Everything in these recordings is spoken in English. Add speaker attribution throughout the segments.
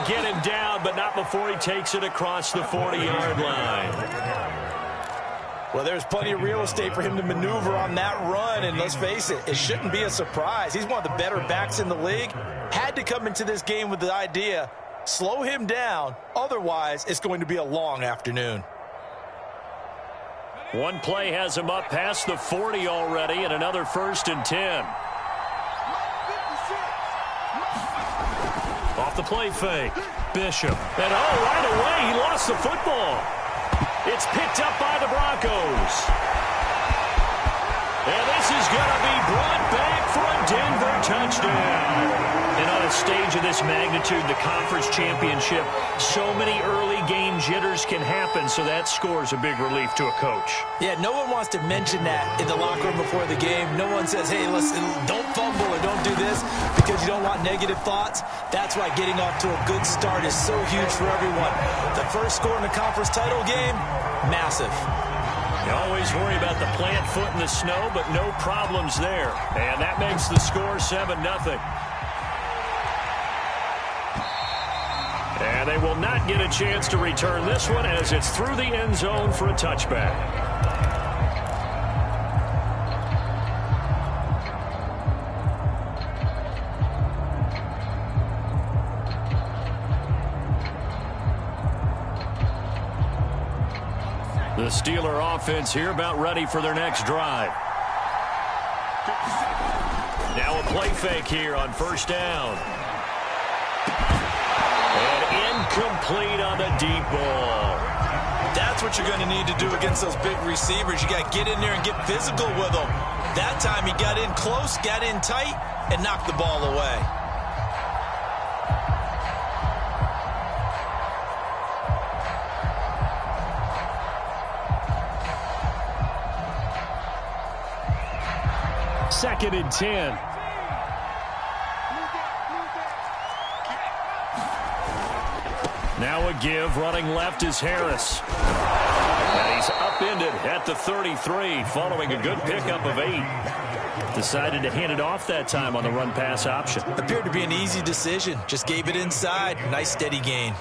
Speaker 1: get him down, but not before he takes it across the 40-yard line.
Speaker 2: Well, there's plenty of real estate for him to maneuver on that run, and let's face it, it shouldn't be a surprise. He's one of the better backs in the league. Had to come into this game with the idea, slow him down, otherwise it's going to be a long afternoon.
Speaker 1: One play has him up past the 40 already, and another 1st and 10. Off the play fake, Bishop. And right away, he lost the football. It's picked up by the Broncos. And this is going to be brought back for a Denver touchdown. And on a stage of this magnitude, the conference championship, so many early game jitters can happen, so that score's a big relief to a coach.
Speaker 2: Yeah, no one wants to mention that in the locker room before the game. No one says, hey, listen, don't fumble or don't do this because you don't want negative thoughts. That's why getting off to a good start is so huge for everyone. The first score in the conference title game, massive.
Speaker 1: You always worry about the plant foot in the snow, but no problems there. And that makes the score 7-0. And they will not get a chance to return this one as it's through the end zone for a touchback. The Steeler offense here about ready for their next drive. Now a play fake here on 1st down. And incomplete on the deep ball.
Speaker 2: That's what you're going to need to do against those big receivers. You got to get in there and get physical with them. That time he got in close, got in tight, and knocked the ball away.
Speaker 1: Second and 10. Now a give. Running left is Harris. And he's upended at the 33 following a good pickup of 8. Decided to hand it off that time on the run-pass option.
Speaker 2: Appeared to be an easy decision. Just gave it inside. Nice steady gain.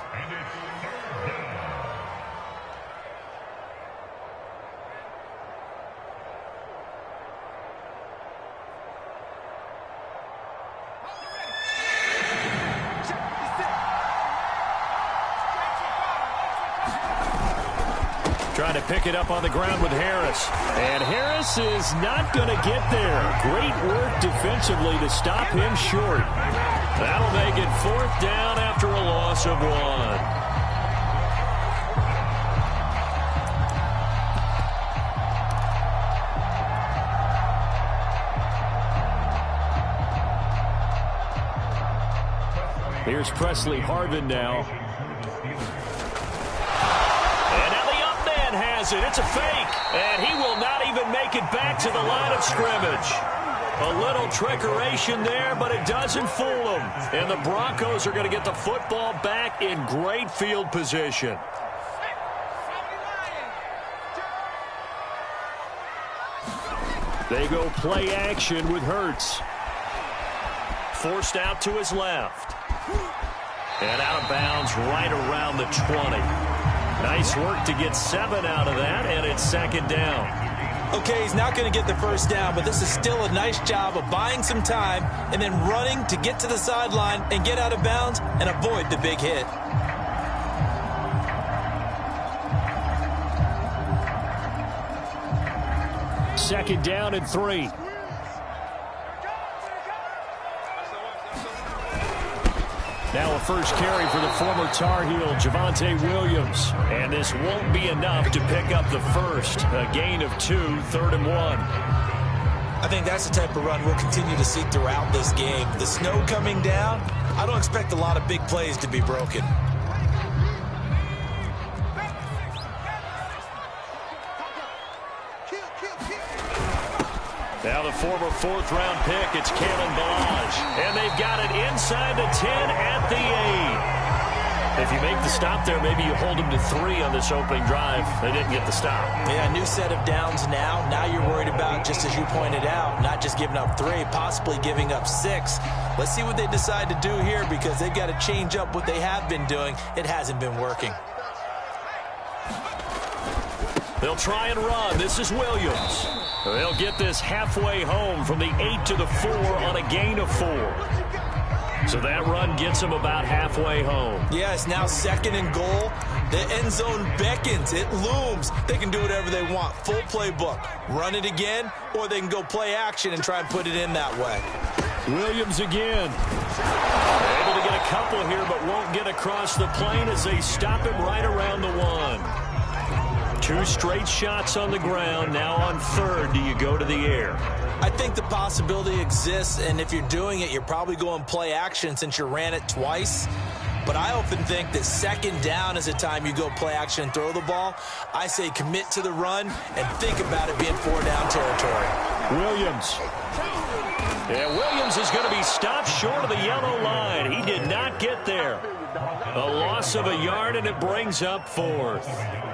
Speaker 1: Trying to pick it up on the ground with Harris. And Harris is not going to get there. Great work defensively to stop him short. That'll make it 4th down after a loss of 1. Here's Presley Harvin now. Has it. It's a fake, and he will not even make it back to the line of scrimmage. A little trickeration there, but it doesn't fool them. And the Broncos are going to get the football back in great field position. They go play action with Hurts. Forced out to his left. And out of bounds right around the 20. Nice work to get 7 out of that, and it's 2nd down.
Speaker 2: Okay, he's not going to get the 1st down, but this is still a nice job of buying some time and then running to get to the sideline and get out of bounds and avoid the big hit.
Speaker 1: Second down and 3. Now a first carry for the former Tar Heel, Javonte Williams. And this won't be enough to pick up the first. A gain of 2, 3rd and 1.
Speaker 2: I think that's the type of run we'll continue to see throughout this game. The snow coming down, I don't expect a lot of big plays to be broken.
Speaker 1: Now the former 4th-round pick, it's Kalen Ballage. And they've got it inside the 10 at the 8. If you make the stop there, maybe you hold them to 3 on this opening drive. They didn't get the stop.
Speaker 2: Yeah, new set of downs now. Now you're worried about, just as you pointed out, not just giving up 3, possibly giving up 6. Let's see what they decide to do here, because they've got to change up what they have been doing. It hasn't been working.
Speaker 1: They'll try and run. This is Williams. They'll get this halfway home from the 8 to the 4 on a gain of 4. So that run gets them about halfway home.
Speaker 2: Yeah, it's now 2nd and goal. The end zone beckons. It looms. They can do whatever they want. Full playbook. Run it again, or they can go play action and try and put it in that way.
Speaker 1: Williams again. Able to get a couple here, but won't get across the plane as they stop him right around the 1. 2 straight shots on the ground. Now on 3rd, do you go to the air?
Speaker 2: I think the possibility exists, and if you're doing it, you're probably going play action since you ran it twice. But I often think that 2nd down is the time you go play action and throw the ball. I say commit to the run and think about it being 4-down territory.
Speaker 1: Williams. Yeah, Williams is going to be stopped short of the yellow line. He did not get there. A loss of a yard, and it brings up 4th.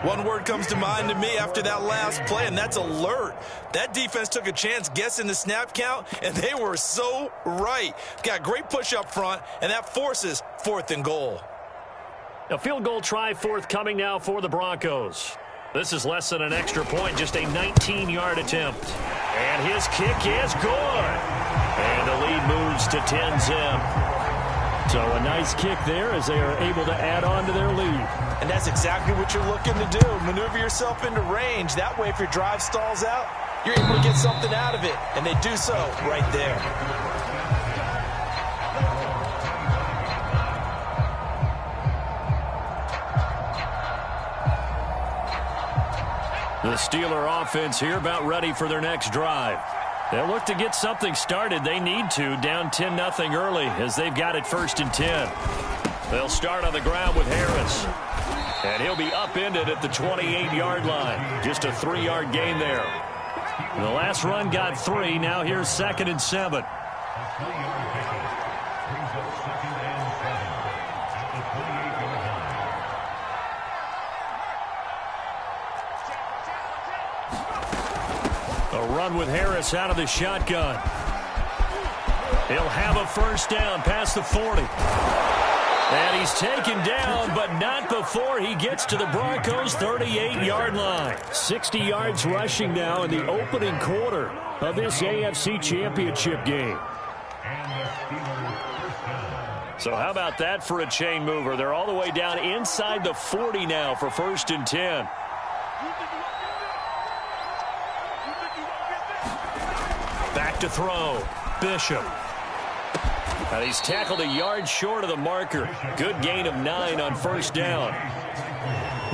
Speaker 2: One word comes to mind to me after that last play, and that's alert. That defense took a chance guessing the snap count, and they were so right. Got great push up front, and that forces 4th and goal.
Speaker 1: A field goal try forthcoming now for the Broncos. This is less than an extra point, just a 19-yard attempt. And his kick is good. And the lead moves to 10-zip. So a nice kick there as they are able to add on to their lead.
Speaker 2: And that's exactly what you're looking to do. Maneuver yourself into range. That way, if your drive stalls out, you're able to get something out of it. And they do so right there.
Speaker 1: The Steeler offense here about ready for their next drive. They'll look to get something started. They need to, down 10-0 early as they've got it 1st and 10. They'll start on the ground with Harris. And he'll be upended at the 28-yard line. Just a 3-yard gain there. The last run got 3. Now here's 2nd and 7. A run with Harris out of the shotgun. He'll have a 1st down past the 40. And he's taken down, but not before he gets to the Broncos' 38-yard line. 60 yards rushing now in the opening quarter of this AFC Championship game. So how about that for a chain mover? They're all the way down inside the 40 now for 1st and 10. Back to throw. Bishop. And he's tackled a yard short of the marker. Good gain of 9 on 1st down.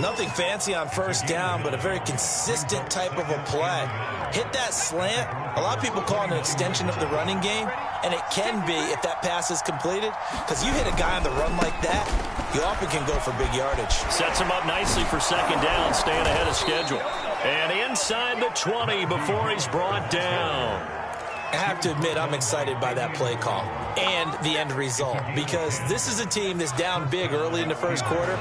Speaker 2: Nothing fancy on 1st down, but a very consistent type of a play. Hit that slant. A lot of people call it an extension of the running game, and it can be if that pass is completed, because you hit a guy on the run like that, you often can go for big yardage.
Speaker 1: Sets him up nicely for 2nd down, staying ahead of schedule. And inside the 20 before he's brought down.
Speaker 2: I have to admit, I'm excited by that play call and the end result, because this is a team that's down big early in the 1st quarter,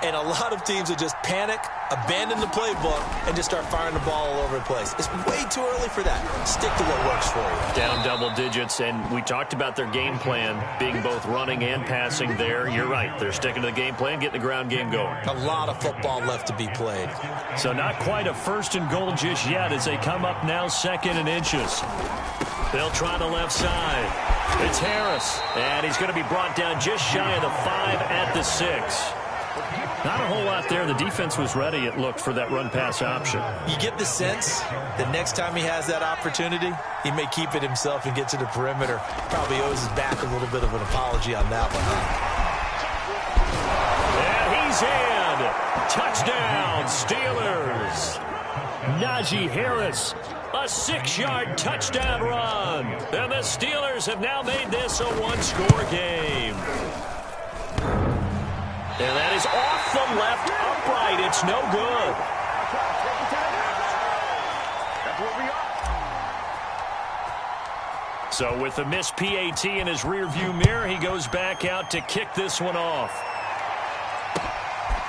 Speaker 2: and a lot of teams will just panic, abandon the playbook, and just start firing the ball all over the place. It's way too early for that. Stick to what works for you.
Speaker 1: Down double digits, and we talked about their game plan being both running and passing there. You're right. They're sticking to the game plan, getting the ground game going.
Speaker 2: A lot of football left to be played.
Speaker 1: So not quite a 1st and goal just yet as they come up now 2nd and inches. They'll try the left side. It's Harris, and he's going to be brought down just shy of the 5 at the 6. Not a whole lot there. The defense was ready, it looked, for that run-pass option.
Speaker 2: You get the sense that next time he has that opportunity, he may keep it himself and get to the perimeter. Probably owes his back a little bit of an apology on that one.
Speaker 1: And he's in. Touchdown, Steelers. Najee Harris, a 6-yard touchdown run. And the Steelers have now made this a 1-score game. And that is off the left upright. It's no good. So with the missed PAT in his rearview mirror, he goes back out to kick this one off.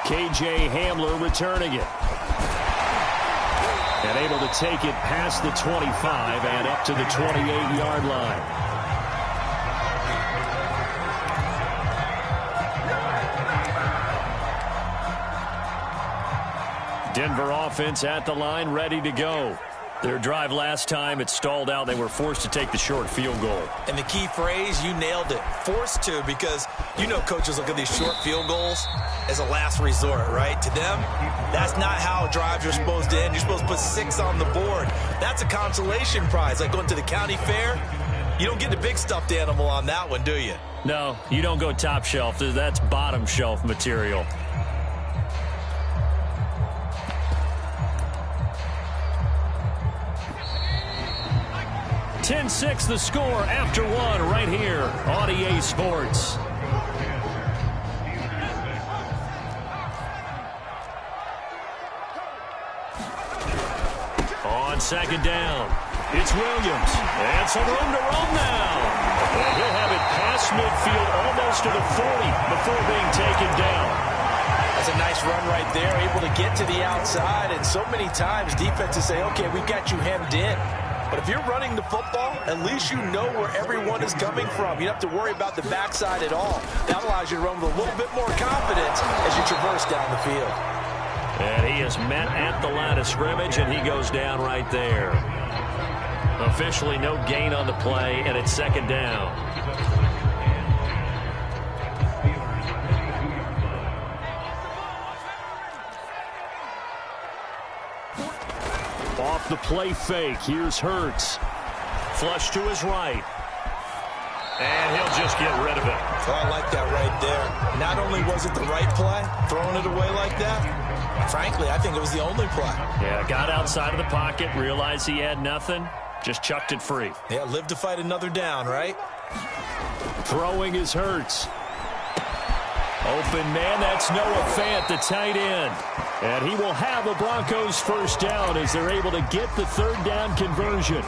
Speaker 1: K.J. Hamler returning it. And able to take it past the 25 and up to the 28-yard line. Denver offense at the line, ready to go. Their drive last time, it stalled out. They were forced to take the short field goal.
Speaker 2: And the key phrase, you nailed it, forced to, because you know coaches look at these short field goals as a last resort, right? To them, that's not how drives are supposed to end. You're supposed to put 6 on the board. That's a consolation prize, like going to the county fair. You don't get the big stuffed animal on that one, do you?
Speaker 1: No, you don't go top shelf. That's bottom shelf material. 10-6 the score after one right here on EA Sports. On second down, it's Williams. And some room to roam now. And he'll have it past midfield almost to the 40 before being taken down.
Speaker 2: That's a nice run right there, able to get to the outside. And so many times defenses say, okay, we've got you hemmed in. But if you're running the football, at least you know where everyone is coming from. You don't have to worry about the backside at all. That allows you to run with a little bit more confidence as you traverse down the field.
Speaker 1: And he is met at the line of scrimmage, and he goes down right there. Officially no gain on the play, and it's second down. Off the play fake, here's Hurts. Flush to his right. And he'll just get rid of it.
Speaker 2: Oh, I like that right there. Not only was it the right play, throwing it away like that, frankly, I think it was the only play.
Speaker 1: Yeah, got outside of the pocket, realized he had nothing, just chucked it free.
Speaker 2: Yeah, live to fight another down, right?
Speaker 1: Throwing is Hurts. Open man, that's Noah Fant, the tight end. And he will have a Broncos first down as they're able to get the third down conversion.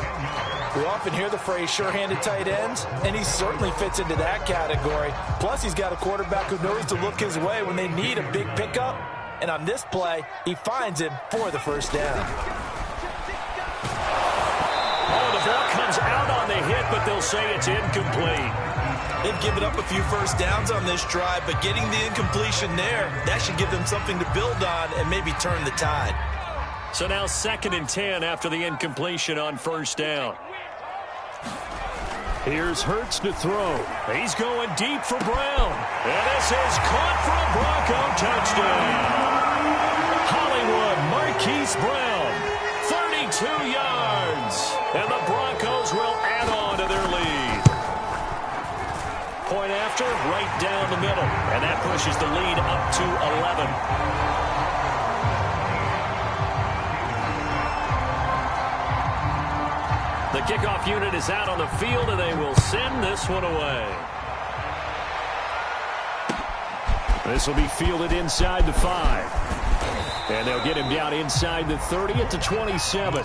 Speaker 2: We often hear the phrase sure-handed tight ends, and he certainly fits into that category. Plus, he's got a quarterback who knows to look his way when they need a big pickup. And on this play, he finds him for the first down.
Speaker 1: Oh, the ball comes out on the hit, but they'll say it's incomplete.
Speaker 2: They've given up a few first downs on this drive, but getting the incompletion there, that should give them something to build on and maybe turn the tide.
Speaker 1: So now 2nd and 10 after the incompletion on first down. Here's Hurts to throw. He's going deep for Brown. And this is caught for a Bronco touchdown. Hollywood Marquise Brown, 32 yards. And the Broncos will add on to their lead. Point after, right down the middle. And that pushes the lead up to 11. The kickoff unit is out on the field, and they will send this one away. This will be fielded inside the 5. And they'll get him down inside the 30 at the 27.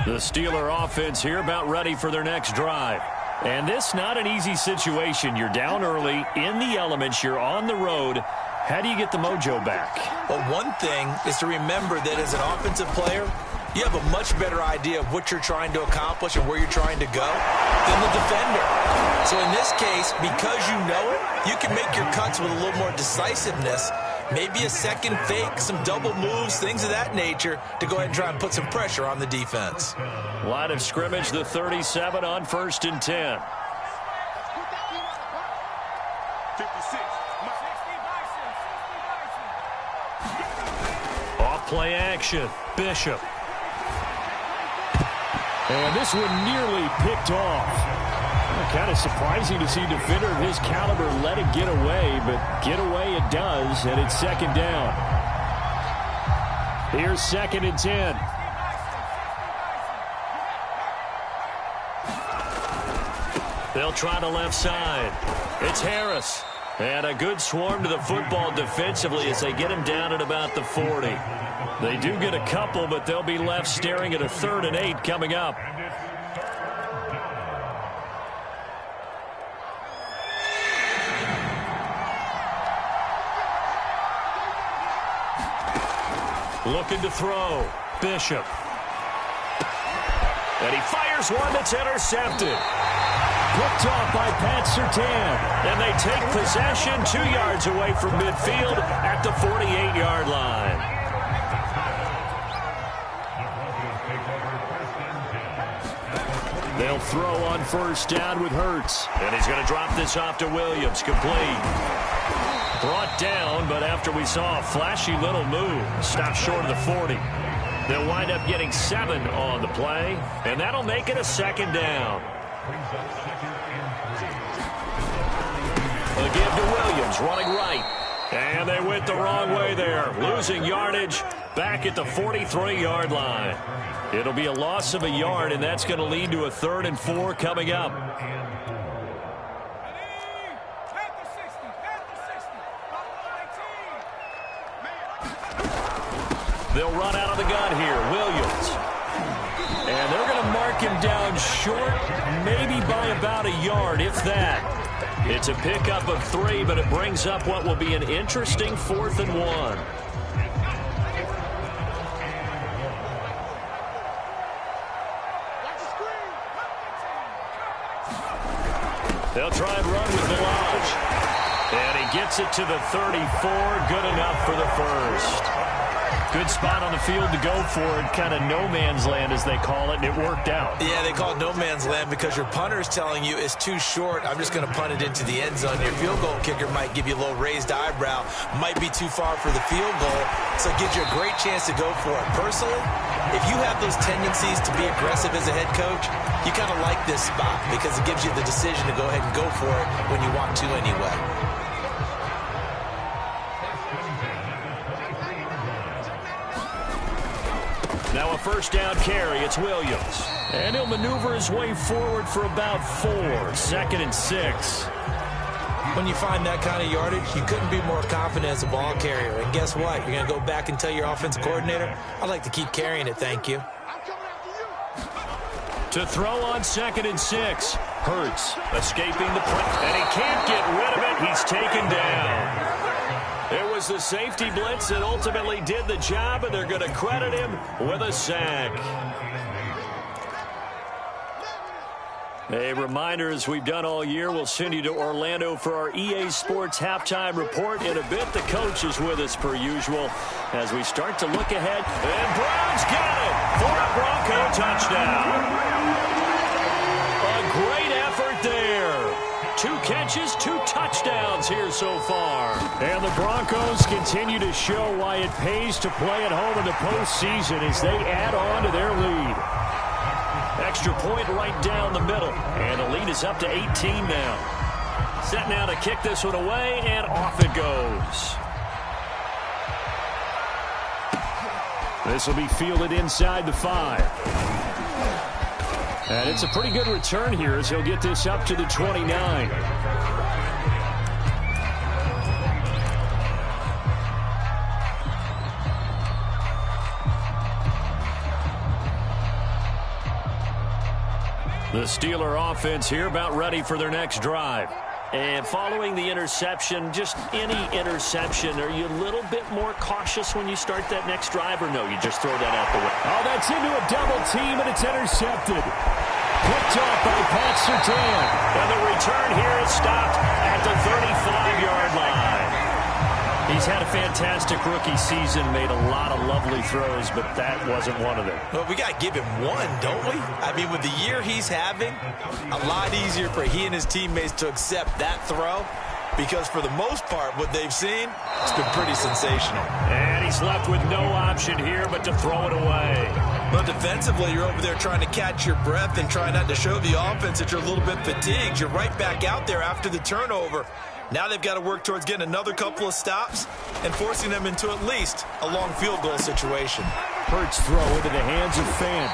Speaker 1: The Steeler offense here about ready for their next drive. And this not an easy situation. You're down early, in the elements, you're on the road. How do you get the mojo back?
Speaker 2: Well, one thing is to remember that as an offensive player, you have a much better idea of what you're trying to accomplish and where you're trying to go than the defender. So in this case, because you know it, you can make your cuts with a little more decisiveness. Maybe a second fake, some double moves, things of that nature to go ahead and try and put some pressure on the defense.
Speaker 1: Line of scrimmage, the 37 on 1st and 10. Off play action, Bishop. And this one nearly picked off. Kind of surprising to see a defender of his caliber let it get away, but get away it does, and it's 2nd down. Here's 2nd and 10. They'll try the left side. It's Harris. And a good swarm to the football defensively as they get him down at about the 40. They do get a couple, but they'll be left staring at a 3rd and 8 coming up. Looking to throw. Bishop. And he fires one that's intercepted. Picked off by Pat Surtain. And they take possession 2 yards away from midfield at the 48-yard line. They'll throw on 1st down with Hurts. And he's going to drop this off to Williams. Complete. Brought down, but after we saw a flashy little move, stopped short of the 40. They'll wind up getting 7 on the play, and that'll make it a 2nd down. The give to Williams, running right. And they went the wrong way there, losing yardage back at the 43-yard line. It'll be a loss of a yard, and that's going to lead to a 3rd and 4 coming up. They'll run out of the gun here. Williams. And they're going to mark him down short, maybe by about a yard, if that. It's a pickup of 3, but it brings up what will be an interesting 4th and 1. They'll try and run with Village. And he gets it to the 34. Good enough for the 1st. Good spot on the field to go for it, kind of no man's land as they call it, and it worked out.
Speaker 2: Yeah, they call it no man's land because your punter is telling you it's too short. I'm just going to punt it into the end zone. Your field goal kicker might give you a little raised eyebrow, might be too far for the field goal, so it gives you a great chance to go for it. Personally, if you have those tendencies to be aggressive as a head coach, you kind of like this spot because it gives you the decision to go ahead and go for it when you want to anyway.
Speaker 1: Now a 1st down carry. It's Williams. And he'll maneuver his way forward for about 4. 2nd and 6.
Speaker 2: When you find that kind of yardage, you couldn't be more confident as a ball carrier. And guess what? You're going to go back and tell your offensive coordinator, I'd like to keep carrying it, thank you.
Speaker 1: To throw on 2nd and 6. Hurts escaping the play. And he can't get rid of it. He's taken down. It was the safety blitz that ultimately did the job, and they're going to credit him with a sack. A reminder, as we've done all year, we'll send you to Orlando for our EA Sports halftime report. In a bit, the coach is with us per usual as we start to look ahead. And Browns got it for a Bronco touchdown. A great effort there. 2 catches, 2 touchdowns here so far. And the Broncos continue to show why it pays to play at home in the postseason as they add on to their lead. Extra point right down the middle. And the lead is up to 18 now. Set now to kick this one away, and off it goes. This will be fielded inside the 5. And it's a pretty good return here as he'll get this up to the 29. The Steeler offense here about ready for their next drive. And following the interception, just any interception, are you a little bit more cautious when you start that next drive, or no, you just throw that out the way?
Speaker 3: Oh, that's into a double team, and it's intercepted. Picked off by Pat Surtain.
Speaker 1: And the return here is stopped at the 35-yard line. He's had a fantastic rookie season, made a lot of lovely throws, but that wasn't one of them.
Speaker 2: Well, we got to give him one, don't we? I mean, with the year he's having, a lot easier for he and his teammates to accept that throw because for the most part, what they've seen, it's been pretty sensational.
Speaker 1: And he's left with no option here but to throw it away.
Speaker 2: But defensively, you're over there trying to catch your breath and try not to show the offense that you're a little bit fatigued. You're right back out there after the turnover. Now they've got to work towards getting another couple of stops and forcing them into at least a long field goal situation.
Speaker 3: Hurts throw into the hands of Fan.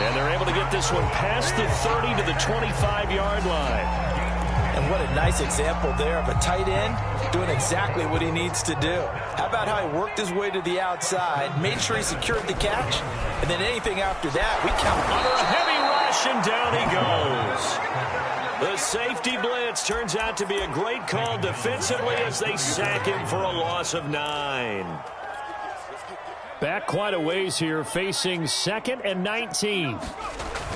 Speaker 1: And they're able to get this one past the 30 to the 25-yard line.
Speaker 2: And what a nice example there of a tight end doing exactly what he needs to do. How about how he worked his way to the outside, made sure he secured the catch, and then anything after that, we count.
Speaker 1: Under a heavy rush, and down he goes. The safety blitz turns out to be a great call defensively as they sack him for a loss of 9.
Speaker 3: Back quite a ways here, facing 2nd and 19.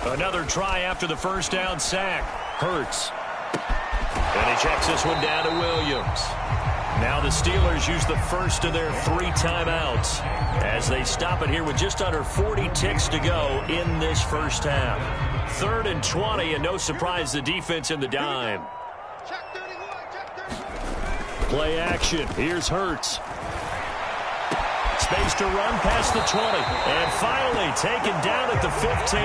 Speaker 1: Another try after the first down sack. Hurts. And he checks this one down to Williams. Now the Steelers use the first of their 3 timeouts as they stop it here with just under 40 ticks to go in this first half. 3rd and 20, and no surprise, the defense in the dime.
Speaker 3: Play action. Here's Hurts.
Speaker 1: Space to run past the 20. And finally taken down at the 15.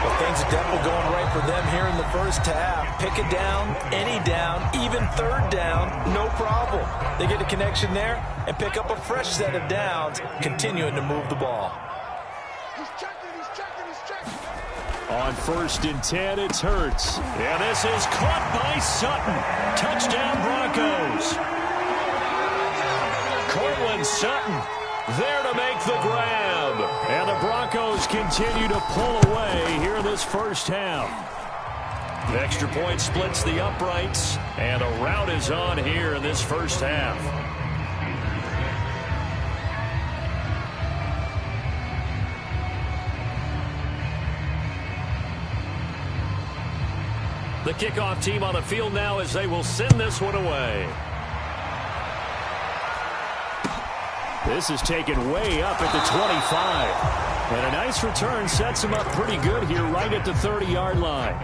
Speaker 2: Well, things are definitely going right for them here in the first half. Pick a down, any down, even 3rd down, no problem. They get a connection there and pick up a fresh set of downs, continuing to move the ball.
Speaker 3: On 1st and 10, it's Hurts.
Speaker 1: Yeah, this is caught by Sutton. Touchdown Broncos. Cortland Sutton there to make the grab.
Speaker 3: And the Broncos continue to pull away here in this first half.
Speaker 1: The extra point splits the uprights, and a rout is on here in this first half. The kickoff team on the field now as they will send this one away.
Speaker 3: This is taken way up at the 25. And a nice return sets him up pretty good here right at the 30-yard line.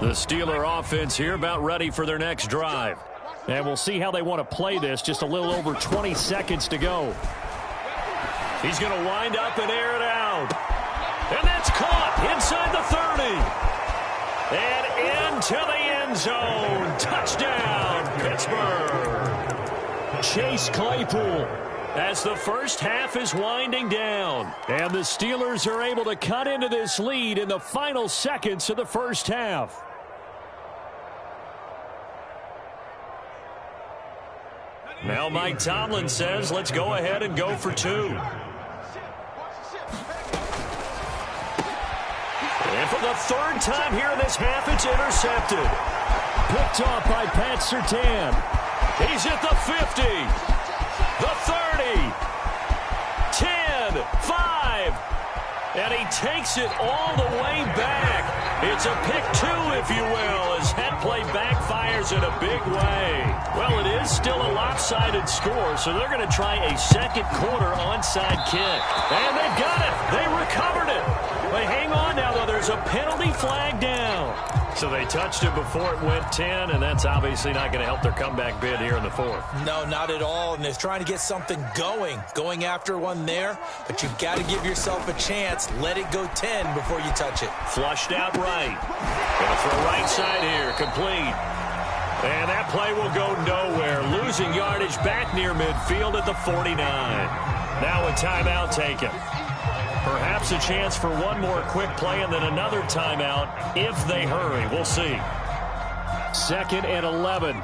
Speaker 1: The Steeler offense here about ready for their next drive.
Speaker 3: And we'll see how they want to play this. Just a little over 20 seconds to go.
Speaker 1: He's going to wind up and air it out. And that's caught inside the 30. And into the end zone. Touchdown, Pittsburgh.
Speaker 3: Chase Claypool.
Speaker 1: As the first half is winding down.
Speaker 3: And the Steelers are able to cut into this lead in the final seconds of the first half.
Speaker 1: Now Mike Tomlin says, let's go ahead and go for 2. And for the 3rd time here in this half, it's intercepted.
Speaker 3: Picked off by Pat Surtain.
Speaker 1: He's at the 50, the 30, 10, 5, and he takes it all the way back. It's a pick 2, if you will, as that play backfires in a big way. Well, it is still a lopsided score, so they're going to try a second quarter onside kick. And they've got it. They recovered it. But hang on now, though. There's a penalty flag down. So they touched it before it went 10, and that's obviously not going to help their comeback bid here in the 4th.
Speaker 2: No, not at all. And they're trying to get something going after one there. But you've got to give yourself a chance. Let it go 10 before you touch it.
Speaker 1: Flushed out right. Going for a right side here. Complete. And that play will go nowhere. Losing yardage back near midfield at the 49. Now a timeout taken. Perhaps a chance for one more quick play and then another timeout if they hurry. We'll see.
Speaker 3: 2nd and 11.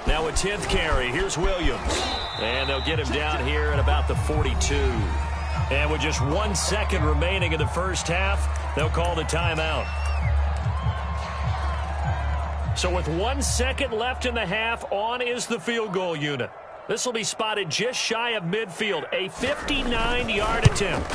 Speaker 1: Now a 10th carry. Here's Williams. And they'll get him down here at about the 42. And with just 1 second remaining in the first half, they'll call the timeout. So with 1 second left in the half, on is the field goal unit. This will be spotted just shy of midfield. A 59-yard attempt.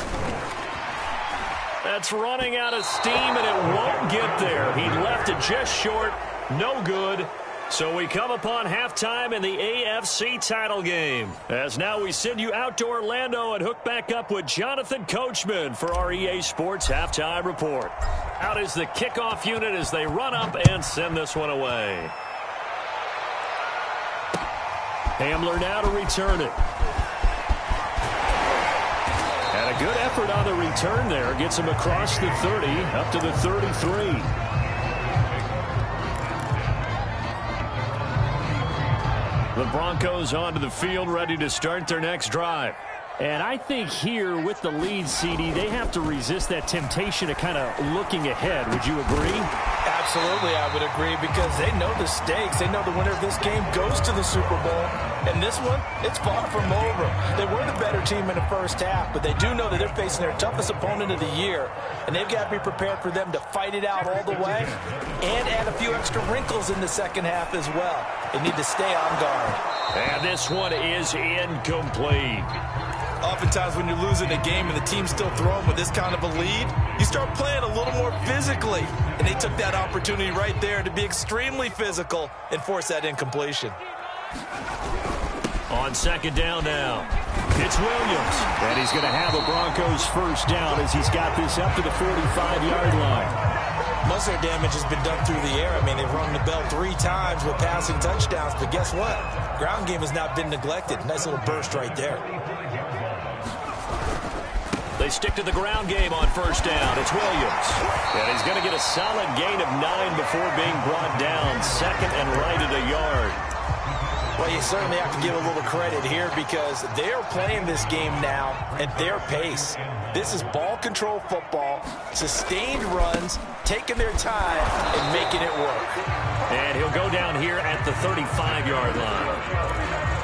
Speaker 1: That's running out of steam, and it won't get there. He left it just short. No good. So we come upon halftime in the AFC title game. As now we send you out to Orlando and hook back up with Jonathan Coachman for our EA Sports Halftime Report. Out is the kickoff unit as they run up and send this one away.
Speaker 3: Hamler now to return it. And a good effort on the return there. Gets him across the 30, up to the 33.
Speaker 1: The Broncos onto the field, ready to start their next drive.
Speaker 3: And I think here with the lead, CD, they have to resist that temptation of kind of looking ahead. Would you agree?
Speaker 2: Absolutely, I would agree, because they know the stakes. They know the winner of this game goes to the Super Bowl. And this one, it's far from over. They were the better team in the first half, but they do know that they're facing their toughest opponent of the year. And they've got to be prepared for them to fight it out all the way and add a few extra wrinkles in the second half as well. They need to stay on guard.
Speaker 1: And this one is incomplete.
Speaker 2: Oftentimes when you're losing a game and the team's still throwing with this kind of a lead, you start playing a little more physically. And they took that opportunity right there to be extremely physical and force that incompletion.
Speaker 1: On second down now, it's Williams. And he's going to have a Broncos first down as he's got this up to the 45-yard line.
Speaker 2: Most of their damage has been done through the air. I mean, they've rung the bell 3 times with passing touchdowns. But guess what? Ground game has not been neglected. Nice little burst right there.
Speaker 1: They stick to the ground game on first down. It's Williams. And he's going to get a solid gain of 9 before being brought down. Second and right at a yard.
Speaker 2: Well, you certainly have to give a little credit here because they're playing this game now at their pace. This is ball control football, sustained runs, taking their time and making it work.
Speaker 1: And he'll go down here at the 35-yard line.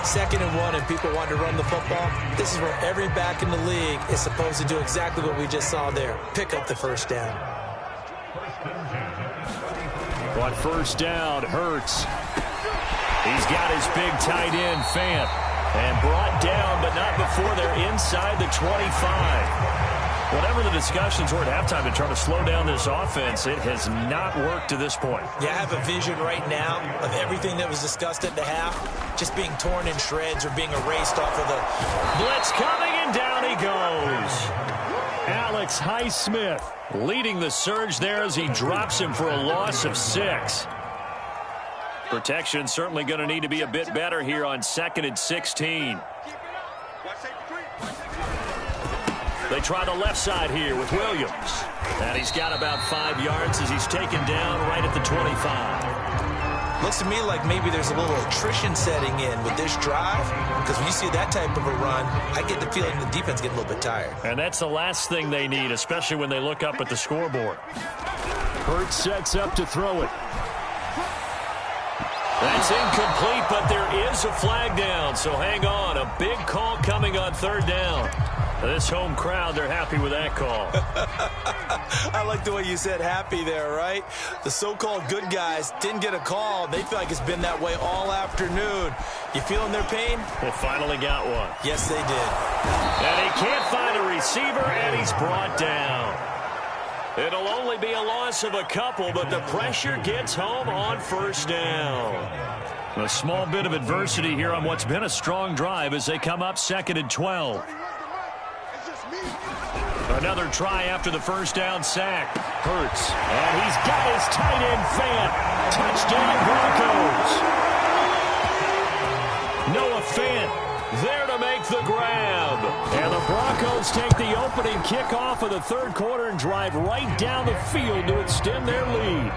Speaker 2: 2nd and 1 and people want to run the football. This is where every back in the league is supposed to do exactly what we just saw there. Pick up the first down.
Speaker 1: On first down, Hurts. He's got his big tight end, Fant. And brought down, but not before they're inside the 25. Whatever the discussions were at halftime to try to slow down this offense, it has not worked to this point.
Speaker 2: Yeah, I have a vision right now of everything that was discussed at the half just being torn in shreds or being erased off of the
Speaker 1: blitz coming, and down he goes. Alex Highsmith leading the surge there as he drops him for a loss of 6. Protection certainly going to need to be a bit better here on 2nd and 16. They try the left side here with Williams. And he's got about 5 yards as he's taken down right at the 25.
Speaker 2: Looks to me like maybe there's a little attrition setting in with this drive, because when you see that type of a run, I get the feeling the defense getting a little bit tired.
Speaker 1: And that's the last thing they need, especially when they look up at the scoreboard. Hurts sets up to throw it. That's incomplete, but there is a flag down, so hang on. A big call coming on 3rd down. This home crowd, they're happy with that call.
Speaker 2: I like the way you said happy there, right? The so-called good guys didn't get a call. They feel like it's been that way all afternoon. You feeling their pain?
Speaker 1: They finally got one.
Speaker 2: Yes, they did.
Speaker 1: And he can't find a receiver, and he's brought down. It'll only be a loss of a couple, but the pressure gets home on first down. A small bit of adversity here on what's been a strong drive as they come up 2nd and 12. Another try after the first down sack. Hurts. And he's got his tight end, Fant. Touchdown, Broncos. Noah Fant there to make the grab. And the Broncos take the opening kickoff of the 3rd quarter and drive right down the field to extend their lead.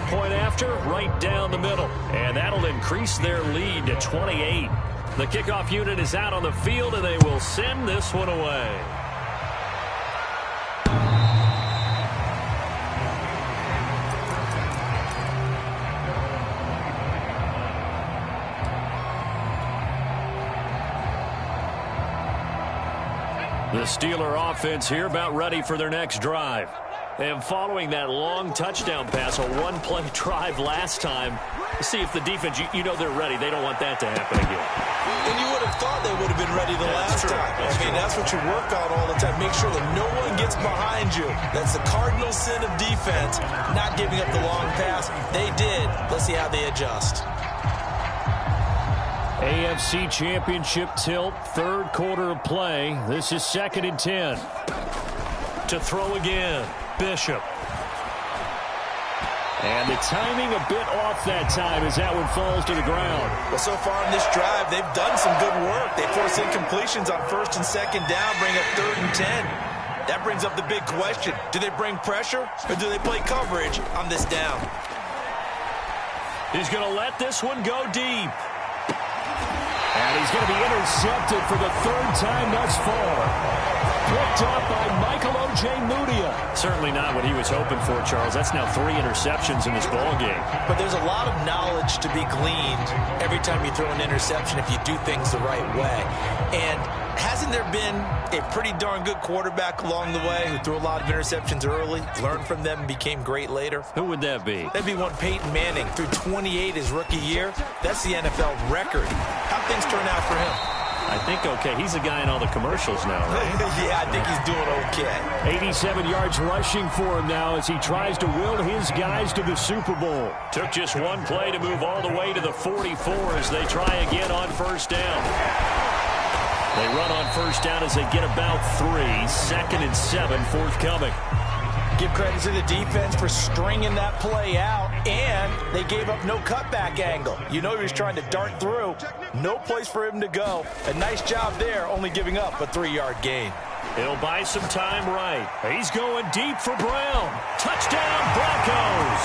Speaker 1: Point after, right down the middle. And that'll increase their lead to 28. The kickoff unit is out on the field, and they will send this one away. The Steeler offense here about ready for their next drive. And following that long touchdown pass, a one-play drive last time, see if the defense, you know they're ready. They don't want that to happen again.
Speaker 2: And you would have thought they would have been ready the last time. That's what you work on all the time. Make sure that no one gets behind you. That's the cardinal sin of defense, not giving up the long pass. They did. Let's see how they adjust.
Speaker 1: AFC Championship tilt, 3rd quarter of play. This is 2nd and 10. To throw again, Bishop. And the timing a bit off that time as that one falls to the ground.
Speaker 2: Well, so far in this drive, they've done some good work. They force incompletions on 1st and 2nd down, bring up 3rd and 10. That brings up the big question. Do they bring pressure or do they play coverage on this down?
Speaker 1: He's going to let this one go deep.
Speaker 3: And he's going to be intercepted for the third time thus far. Picked up by Michael Ojemudia.
Speaker 1: Certainly not what he was hoping for, Charles. That's now 3 interceptions in this ballgame.
Speaker 2: But there's a lot of knowledge to be gleaned every time you throw an interception if you do things the right way. And hasn't there been a pretty darn good quarterback along the way who threw a lot of interceptions early, learned from them, and became great later?
Speaker 1: Who would that be?
Speaker 2: That'd be one Peyton Manning. Threw 28 his rookie year. That's the NFL record. How'd things turn out for him?
Speaker 1: I think okay. He's a guy in all the commercials now, right?
Speaker 2: Yeah, I think he's doing okay.
Speaker 3: 87 yards rushing for him now as he tries to will his guys to the Super Bowl.
Speaker 1: Took just one play to move all the way to the 44 as they try again on first down. They run on first down as they get about 3. 2nd and 7 forthcoming.
Speaker 2: Give credit to the defense for stringing that play out, and they gave up no cutback angle. You know he was trying to dart through. No place for him to go. A nice job there, only giving up a 3-yard gain.
Speaker 1: He'll buy some time right. He's going deep for Brown. Touchdown, Broncos.